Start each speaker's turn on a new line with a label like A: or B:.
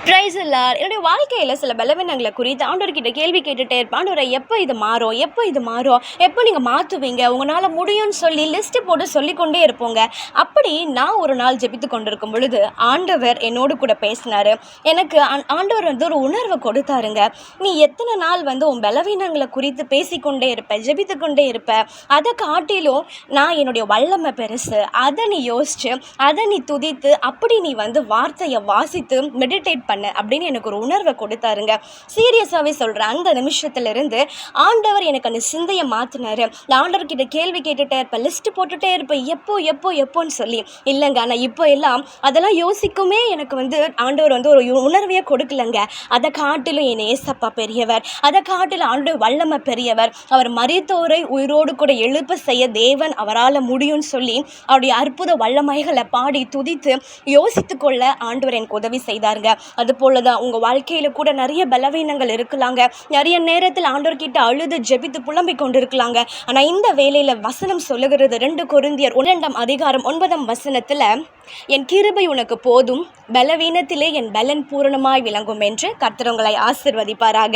A: Price Lord. என்னுடைய வாழ்க்கையில் சில பலவீனங்களை குறித்து ஆண்டவர்கிட்ட கேள்வி கேட்டுகிட்டே இருப்பேன். ஆண்டவரை எப்போ இது மாறும், எப்போ நீங்கள் மாற்றுவீங்க, உங்களால் முடியும்னு சொல்லி லிஸ்ட்டு போட்டு சொல்லிக்கொண்டே இருப்போங்க. அப்படி நான் ஒரு நாள் ஜெபித்து கொண்டிருக்கும் பொழுது ஆண்டவர் என்னோடு கூட பேசினார். எனக்கு ஆண்டவர் ஒரு உணர்வை கொடுத்தாருங்க. நீ எத்தனை நாள் உன் பலவீனங்களை குறித்து பேசிக்கொண்டே இருப்ப, ஜெபித்து கொண்டே இருப்ப, அதை காட்டிலும் நான் என்னுடைய வல்லமை பெருசு, அதை நீ யோசிச்சு, அதை நீ துதித்து, அப்படி நீ வார்த்தையை வாசித்து மெடிடேட் பண்ண அப்படின்னு எனக்கு ஒரு உணர்வை கொடுத்தாருங்க. சீரியஸாகவே சொல்கிறேன். அந்த நிமிஷத்துலேருந்து ஆண்டவர் எனக்கு அந்த சிந்தையை மாற்றினார். நான் ஆண்டவர்கிட்ட கேள்வி கேட்டுகிட்டே இருப்பேன், லிஸ்ட்டு போட்டுகிட்டே இருப்பேன், எப்போன்னு சொல்லி. இல்லைங்க, நான் இப்போ எல்லாம் அதெல்லாம் யோசிக்குமே எனக்கு ஆண்டவர் ஒரு உணர்வையே கொடுக்கலங்க. அதை காட்டிலும் என் ஏசப்பா பெரியவர், அதை காட்டிலும் ஆண்டவர் வல்லமை பெரியவர், அவர் மரித்தோரை உயிரோடு கூட எழுப்ப செய்ய தேவன் அவரால் முடியும்னு சொல்லி அவருடைய அற்புத வல்லமைகளை பாடி துதித்து யோசித்து கொள்ள ஆண்டவர் எனக்கு உதவி செய்தாருங்க. அதுபோல தான் உங்கள் வாழ்க்கையில் கூட நிறைய பலவீனங்கள் இருக்கலாங்க. நிறைய நேரத்தில் ஆண்டவர்கிட்ட அழுது ஜெபித்து புலம்பிக் கொண்டு இருக்கலாங்க. ஆனால் இந்த வேளையில் வசனம் சொல்லுகிறது 2 கொரிந்தியர் 1:9 என் கிருபை உனக்கு போதும், பலவீனத்திலே என் பலன் பூரணமாய் விளங்கும் என்று கர்த்தர் உங்களை ஆசீர்வதிப்பாராக.